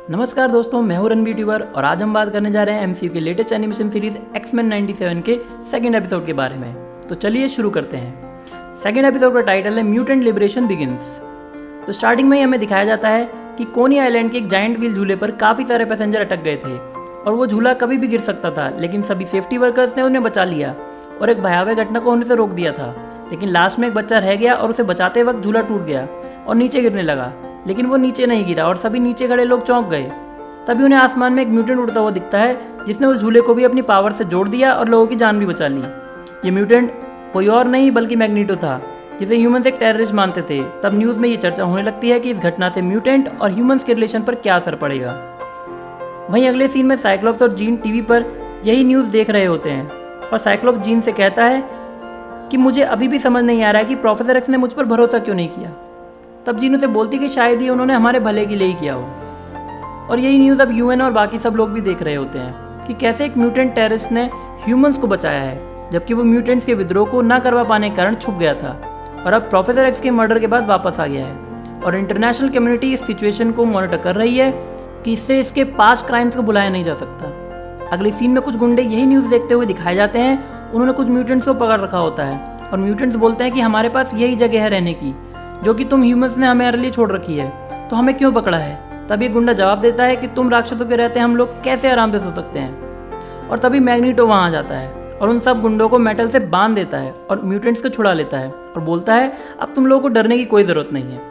नमस्कार दोस्तों, मैं हूं रणबीर ट्यूबर और आज हम बात करने जा रहे हैं एमसीयू के लेटेस्ट एनिमेशन सीरीज एक्समैन 97 के सेकंड एपिसोड के बारे में। तो चलिए शुरू करते हैं। सेकंड एपिसोड का टाइटल है म्यूटेंट लिबरेशन बिगिंस। तो स्टार्टिंग में ही हमें दिखाया जाता है कि कोनी आइलैंड के एक जायंट व्हील झूले पर काफ़ी सारे पैसेंजर अटक गए थे और वो झूला कभी भी गिर सकता था, लेकिन सभी सेफ्टी वर्कर्स ने उन्हें बचा लिया और एक भयावह घटना को होने से रोक दिया था। लेकिन लास्ट में एक बच्चा रह गया और उसे बचाते वक्त झूला टूट गया और नीचे गिरने लगा, लेकिन वो नीचे नहीं गिरा और सभी नीचे खड़े लोग चौंक गए। तभी उन्हें आसमान में एक म्यूटेंट उड़ता हुआ दिखता है जिसने उस झूले को भी अपनी पावर से जोड़ दिया और लोगों की जान भी बचा ली। ये म्यूटेंट कोई और नहीं बल्कि मैग्नीटो था, जिसे ह्यूमंस एक टेररिस्ट मानते थे। तब न्यूज़ में ये चर्चा होने लगती है कि इस घटना से म्यूटेंट और ह्यूमंस के रिलेशन पर क्या असर पड़ेगा। वहीं अगले सीन में साइक्लोप्स और जीन टीवी पर यही न्यूज़ देख रहे होते हैं और साइक्लोप्स जीन से कहता है कि मुझे अभी भी समझ नहीं आ रहा है कि प्रोफेसर एक्स ने मुझ पर भरोसा क्यों नहीं किया। तब जीन उसे बोलती कि शायद ही उन्होंने हमारे भले के लिए ही किया हो। और यही न्यूज़ अब यूएन और बाकी सब लोग भी देख रहे होते हैं कि कैसे एक म्यूटेंट टेररिस्ट ने ह्यूमंस को बचाया है, जबकि वो म्यूटेंट्स के विद्रोह को ना करवा पाने के कारण छुप गया था और अब प्रोफेसर एक्स के मर्डर के बाद वापस आ गया है। और इंटरनेशनल कम्युनिटी इस सिचुएशन को मॉनिटर कर रही है कि इससे इसके पास्ट क्राइम्स को बुलाया नहीं जा सकता। अगले सीन में कुछ गुंडे यही न्यूज़ देखते हुए दिखाए जाते हैं। उन्होंने कुछ म्यूटेंट्स को पकड़ रखा होता है और म्यूटेंट्स बोलते हैं कि हमारे पास यही जगह है रहने की, जो कि तुम ह्यूमंस ने हमारे लिए छोड़ रखी है, तो हमें क्यों पकड़ा है। तभी गुंडा जवाब देता है कि तुम राक्षसों के रहते हम लोग कैसे आराम से सो सकते हैं। और तभी मैग्नीटो वहाँ आ जाता है और उन सब गुंडों को मेटल से बांध देता है और म्यूटेंट्स को छुड़ा लेता है और बोलता है अब तुम लोगों को डरने की कोई ज़रूरत नहीं है।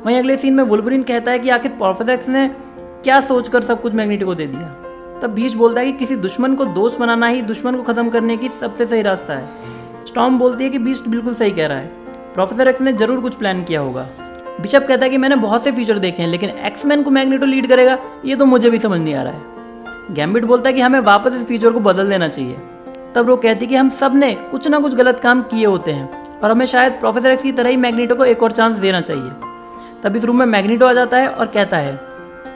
वहीं अगले सीन में वुल्वरीन कहता है कि आखिर प्रोफेसर एक्स ने क्या सोचकर सब कुछ मैग्नीटो को दे दिया। तब बीच बोलता है कि किसी दुश्मन को दोस्त बनाना ही दुश्मन को खत्म करने की सबसे सही रास्ता है। स्टॉर्म बोलती है कि बीस्ट बिल्कुल सही कह रहा है, प्रोफेसर एक्स ने जरूर कुछ प्लान किया होगा। बिशप कहता है कि मैंने बहुत से फीचर देखे हैं, लेकिन एक्समैन को मैग्नीटो लीड करेगा ये तो मुझे भी समझ नहीं आ रहा है। गैम्बिट बोलता है कि हमें वापस इस फीचर को बदल देना चाहिए। तब वो कहती है कि हम सब ने कुछ ना कुछ गलत काम किए होते हैं और हमें शायद प्रोफेसर एक्स की तरह ही मैग्नीटो को एक और चांस देना चाहिए। तब इस रूम में मैग्नीटो आ जाता है और कहता है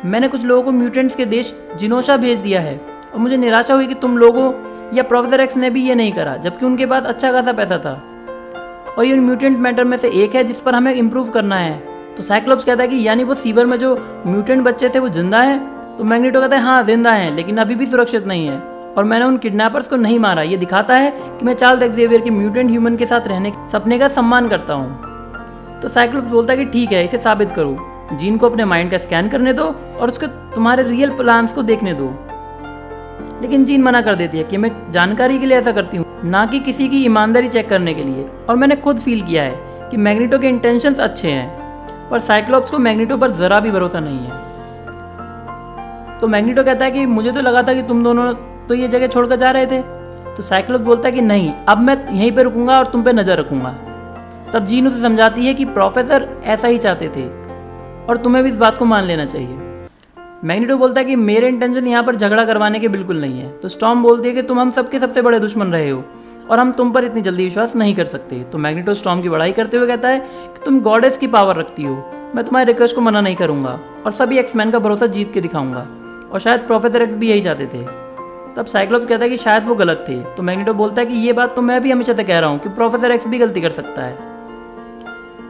मैंने कुछ लोगों को म्यूटेंट्स के देश जिनोशा भेज दिया है और मुझे निराशा हुई कि तुम लोगों या प्रोफेसर एक्स ने भी ये नहीं करा, जबकि उनके पास अच्छा खासा पैसा था और ये म्यूटेंट मैटर में से एक है जिस पर हमें इम्प्रूव करना है। तो साइक्लोप्स कहता है कि यानी वो सीवर में जो म्यूटेंट बच्चे थे वो जिंदा है। तो मैग्नीटो कहता है हाँ जिंदा हैं, लेकिन अभी भी सुरक्षित नहीं है और मैंने उन किडनैपर्स को नहीं मारा। ये दिखाता है कि मैं चार्ल्स एक्जेवियर के म्यूटेंट ह्यूमन के साथ रहने के सपने का सम्मान करता हूँ। तो साइक्लोप्स बोलता है कि ठीक है, इसे साबित करो। जीन को अपने माइंड का स्कैन करने दो और उसके तुम्हारे रियल प्लान्स को देखने दो। लेकिन जीन मना कर देती है कि मैं जानकारी के लिए ऐसा करती हूँ, ना कि किसी की ईमानदारी चेक करने के लिए। और मैंने खुद फील किया है कि मैग्नीटो के इंटेंशंस अच्छे हैं, पर साइक्लोप्स को मैग्नीटो पर जरा भी भरोसा नहीं है। तो मैग्नीटो कहता है कि मुझे तो लगा था कि तुम दोनों तो ये जगह छोड़कर जा रहे थे। तो साइक्लोप्स बोलता है कि नहीं, अब मैं यहीं पे रुकूंगा और तुम पे नजर रखूंगा। तब जीन उसे समझाती है कि प्रोफेसर ऐसा ही चाहते थे और तुम्हें भी इस बात को मान लेना चाहिए। मैग्नीटो बोलता है कि मेरे इंटेंशन यहाँ पर झगड़ा करवाने के बिल्कुल नहीं है। तो स्टॉर्म बोलती है कि तुम हम सबके सबसे बड़े दुश्मन रहे हो और हम तुम पर इतनी जल्दी विश्वास नहीं कर सकते। तो मैग्नीटो स्टॉर्म की बड़ाई करते हुए कहता है कि तुम गॉडेस की पावर रखती हो, मैं तुम्हारे रिक्वेस्ट को मना नहीं करूंगा और सभी एक्समैन का भरोसा जीत के दिखाऊंगा। और शायद प्रोफेसर एक्स भी यही चाहते थे। तब साइक्लोप्स कहता है कि शायद वो गलत थे। तो मैग्नीटो बोलता है कि ये बात तो मैं भी हमेशा से कह रहा हूँ कि प्रोफेसर एक्स भी गलती कर सकता है।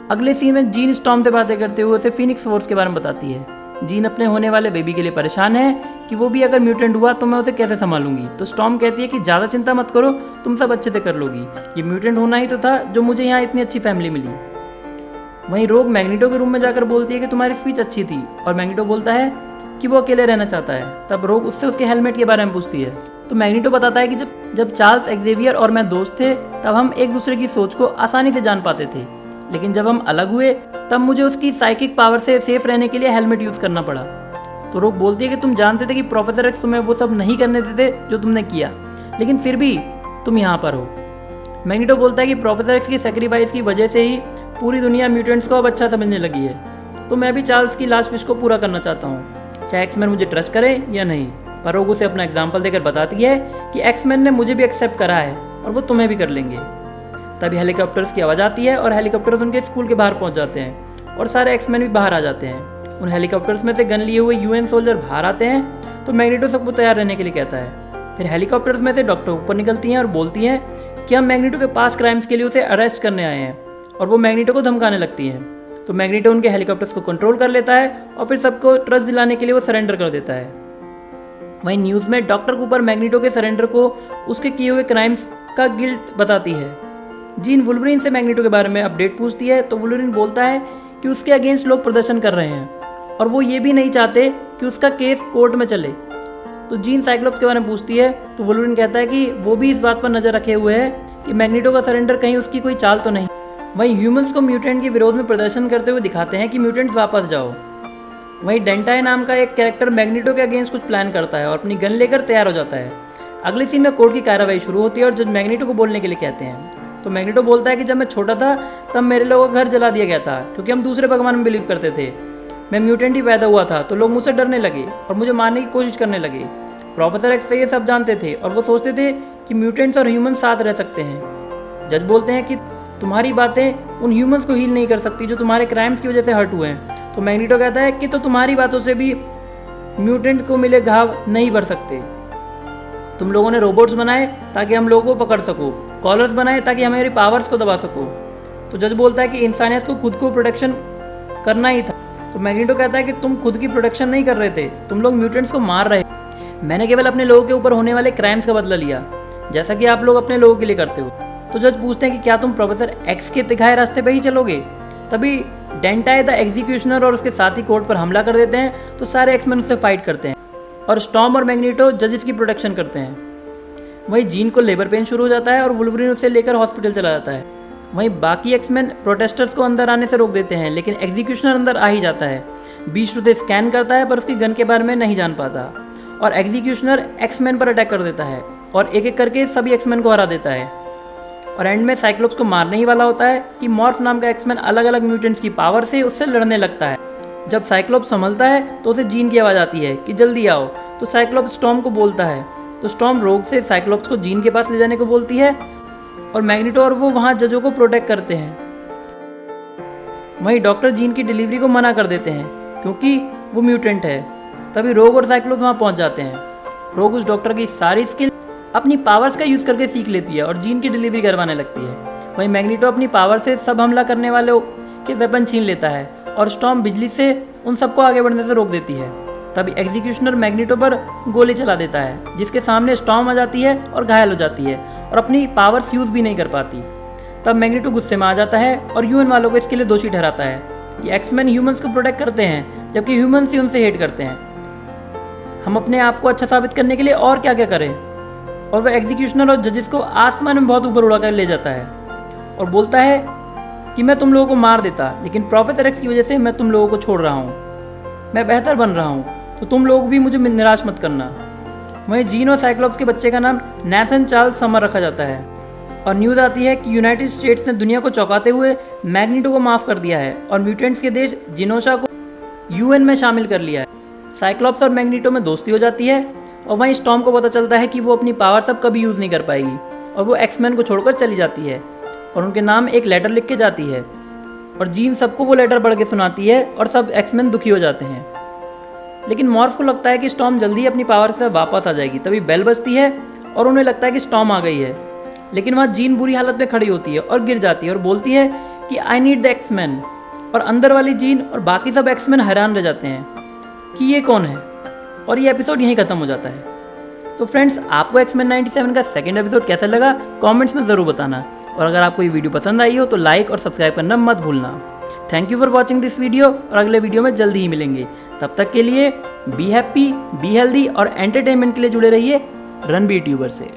अगले सीन में जीन स्टॉर्म से बातें करते हुए उसे फीनिक्स फोर्स के बारे में बताती है। जीन अपने होने वाले बेबी के लिए परेशान है कि वो भी अगर म्यूटेंट हुआ तो मैं उसे कैसे संभालूंगी। तो स्टॉर्म कहती है कि ज़्यादा चिंता मत करो, तुम सब अच्छे से कर लोगी। ये म्यूटेंट होना ही तो था जो मुझे यहाँ इतनी अच्छी फैमिली मिली। वहीं रोग मैग्नीटो के रूम में जाकर बोलती है कि तुम्हारी स्पीच अच्छी थी और मैग्नीटो बोलता है कि वो अकेले रहना चाहता है। तब रोग उससे उसके हेलमेट के बारे में पूछती है। तो मैग्नीटो बताता है कि जब चार्ल्स एक्जेवियर और मैं दोस्त थे तब हम एक दूसरे की सोच को आसानी से जान पाते थे, लेकिन जब हम अलग हुए तब मुझे उसकी साइकिक पावर से सेफ रहने के लिए हेलमेट यूज करना पड़ा। तो रोग बोलती है कि तुम जानते थे कि प्रोफेसर एक्स तुम्हें वो सब नहीं करने देते जो तुमने किया, लेकिन फिर भी तुम यहाँ पर हो। मैग्नीटो बोलता है कि प्रोफेसर एक्स की सेक्रीफाइस की वजह से ही पूरी दुनिया म्यूटेंट्स को अब अच्छा समझने लगी है, तो मैं भी चार्ल्स की लास्ट विश को पूरा करना चाहता हूँ, चाहे एक्समैन मुझे ट्रस्ट करे या नहीं। पर रोग उसे अपना एग्जाम्पल देकर बताती है कि एक्समैन ने मुझे भी एक्सेप्ट करा है और वो तुम्हें भी कर लेंगे। तभी हेलीकॉप्टर्स की आवाज़ आती है और हेलीकॉप्टर्स उनके स्कूल के बाहर पहुंच जाते हैं और सारे एक्समैन भी बाहर आ जाते हैं। उन हेलीकॉप्टर्स में से गन लिए हुए यूएन सोल्जर बाहर आते हैं। तो मैग्नीटो सबको तैयार रहने के लिए कहता है। फिर हेलीकॉप्टर्स में से डॉक्टर ऊपर निकलती हैं और बोलती हैं कि हम मैग्नीटो के पास क्राइम्स के लिए उसे अरेस्ट करने आए हैं और वो मैग्नीटो को धमकाने लगती हैं। तो मैग्नीटो उनके हेलीकॉप्टर्स को कंट्रोल कर लेता है और फिर सबको ट्रस्ट दिलाने के लिए वो सरेंडर कर देता है। वहीं न्यूज़ में डॉक्टर कूपर मैग्नीटो के सरेंडर को उसके किए हुए क्राइम्स का गिल्ट बताती है। जीन वुल्वरीन से मैग्नीटो के बारे में अपडेट पूछती है तो वुल्वरीन बोलता है कि उसके अगेंस्ट लोग प्रदर्शन कर रहे हैं और वो ये भी नहीं चाहते कि उसका केस कोर्ट में चले। तो जीन साइक्लोप्स के बारे में पूछती है तो वुल्वरीन कहता है कि वो भी इस बात पर नज़र रखे हुए है कि मैग्नीटो का सरेंडर कहीं उसकी कोई चाल तो नहीं। वहीं ह्यूमंस को म्यूटेंट के विरोध में प्रदर्शन करते हुए दिखाते हैं कि म्यूटेंट्स वापस जाओ। वहीं डेंटाई नाम का एक कैरेक्टर मैग्नीटो के अगेंस्ट कुछ प्लान करता है और अपनी गन लेकर तैयार हो जाता है। अगले सीन में कोर्ट की कार्रवाई शुरू होती है और जज मैग्नीटो को बोलने के लिए कहते हैं। तो मैग्नीटो बोलता है कि जब मैं छोटा था तब मेरे लोगों का घर जला दिया गया था क्योंकि हम दूसरे भगवान में बिलीव करते थे। मैं म्यूटेंट ही पैदा हुआ था तो लोग मुझसे डरने लगे और मुझे मारने की कोशिश करने लगे। प्रोफेसर एक्स से ये सब जानते थे और वो सोचते थे कि म्यूटेंट्स और ह्यूमन साथ रह सकते हैं। जज बोलते हैं कि तुम्हारी बातें उन ह्यूमंस को हील नहीं कर सकती जो तुम्हारे क्राइम्स की वजह से हर्ट हुए हैं। तो मैग्नीटो कहता है कि तो तुम्हारी बातों से भी म्यूटेंट को मिले घाव नहीं भर सकते। तुम लोगों ने रोबोट्स बनाए ताकि हम लोगों को पकड़ सको, कॉलर्स बनाए ताकि हमारी पावर्स को दबा सको। तो जज बोलता है कि इंसानियत को खुद को प्रोटेक्शन करना ही था। तो मैग्नीटो कहता है कि तुम खुद की प्रोटेक्शन नहीं कर रहे थे, तुम लोग म्यूटेंट्स को मार रहे। मैंने केवल अपने लोगों के ऊपर होने वाले क्राइम्स का बदला लिया जैसा कि आप लोग अपने लोगों के लिए करते हो। तो जज पूछते हैं कि क्या तुम प्रोफेसर एक्स के दिखाए रास्ते पे ही चलोगे। तभी डेंटाई द एग्जीक्यूशनर और उसके साथी कोर्ट पर हमला कर देते हैं तो सारे एक्समैन उससे फाइट करते हैं और स्टॉर्म और मैग्नीटो जजेस की प्रोटेक्शन करते हैं। वहीं जीन को लेबर पेन शुरू हो जाता है और वुल्वरीन उसे लेकर हॉस्पिटल चला जाता है। वहीं बाकी एक्समैन प्रोटेस्टर्स को अंदर आने से रोक देते हैं लेकिन एग्जीक्यूशनर अंदर आ ही जाता है। बीस्ट उसे स्कैन करता है पर उसकी गन के बारे में नहीं जान पाता और एग्जीक्यूशनर एक्समैन पर अटैक कर देता है और एक एक करके सभी एक्समैन को हरा देता है। और एंड में साइक्लोप्स को मारने ही वाला होता है कि मॉर्फ नाम का एक्समैन अलग अलग म्यूटेंट्स की पावर से उससे लड़ने लगता है। जब साइक्लोप्स संभलता है तो उसे जीन की आवाज़ आती है कि जल्दी आओ। तो साइक्लोप्स स्टॉर्म को बोलता है तो स्टॉर्म रोग से साइक्लोप्स को जीन के पास ले जाने को बोलती है और मैग्नीटो और वो वहाँ जजों को प्रोटेक्ट करते हैं। वहीं डॉक्टर जीन की डिलीवरी को मना कर देते हैं क्योंकि वो म्यूटेंट है। तभी रोग और साइक्लोप्स वहाँ पहुँच जाते हैं। रोग उस डॉक्टर की सारी स्किल अपनी पावर्स का यूज़ करके सीख लेती है और जीन की डिलीवरी करवाने लगती है। वहीं मैग्नीटो अपनी पावर से सब हमला करने वालों के वेपन छीन लेता है और स्टॉर्म बिजली से उन सबको आगे बढ़ने से रोक देती है। तभी एग्जीक्यूशनर मैग्नीटो पर गोली चला देता है जिसके सामने स्टॉर्म आ जाती है और घायल हो जाती है और अपनी पावर्स यूज़ भी नहीं कर पाती। तब मैग्नीटो गुस्से में आ जाता है और यूएन वालों को इसके लिए दोषी ठहराता है कि एक्समैन ह्यूमंस को प्रोटेक्ट करते हैं जबकि ह्यूमंस ही उनसे हेट करते हैं। हम अपने आप को अच्छा साबित करने के लिए और क्या क्या करें। और वह एग्जीक्यूशनर और जजेस को आसमान में बहुत ऊपर उड़ाकर ले जाता है और बोलता है कि मैं तुम लोगों को मार देता लेकिन प्रोफेसर एक्स की वजह से मैं तुम लोगों को छोड़ रहा हूँ, मैं बेहतर बन रहा हूँ तो तुम लोग भी मुझे निराश मत करना। वहीं जीन और साइक्लोप्स के बच्चे का नाम नैथन चार्ल्स समर रखा जाता है और न्यूज़ आती है कि यूनाइटेड स्टेट्स ने दुनिया को चौंकाते हुए मैग्नीटो को माफ़ कर दिया है और म्यूटेंट्स के देश जिनोशा को यूएन में शामिल कर लिया है। साइक्लोप्स और मैग्नीटो में दोस्ती हो जाती है और वहीं स्टॉर्म को पता चलता है कि वो अपनी पावर सब कभी यूज़ नहीं कर पाएगी और वो एक्समैन को छोड़कर चली जाती है और उनके नाम एक लेटर लिख के जाती है और जीन सबको वो लेटर पढ़ के सुनाती है और सब एक्समैन दुखी हो जाते हैं। लेकिन मॉर्फ को लगता है कि स्टॉर्म जल्दी ही अपनी पावर से वापस आ जाएगी। तभी बेल बजती है और उन्हें लगता है कि स्टॉर्म आ गई है लेकिन वहाँ जीन बुरी हालत में खड़ी होती है और गिर जाती है और बोलती है कि आई नीड द एक्समैन। और अंदर वाली जीन और बाकी सब एक्समैन हैरान रह जाते हैं कि ये कौन है और ये एपिसोड यहीं खत्म हो जाता है। तो फ्रेंड्स, आपको एक्समैन 97 का सेकंड एपिसोड कैसा लगा कमेंट्स में ज़रूर बताना और अगर आपको ये वीडियो पसंद आई हो तो लाइक और सब्सक्राइब करना मत भूलना। Thank you for watching this video और अगले वीडियो में जल्दी ही मिलेंगे। तब तक के लिए बी हैप्पी, बी हेल्दी और एंटरटेनमेंट के लिए जुड़े रहिए रणबीर ट्यूबर से।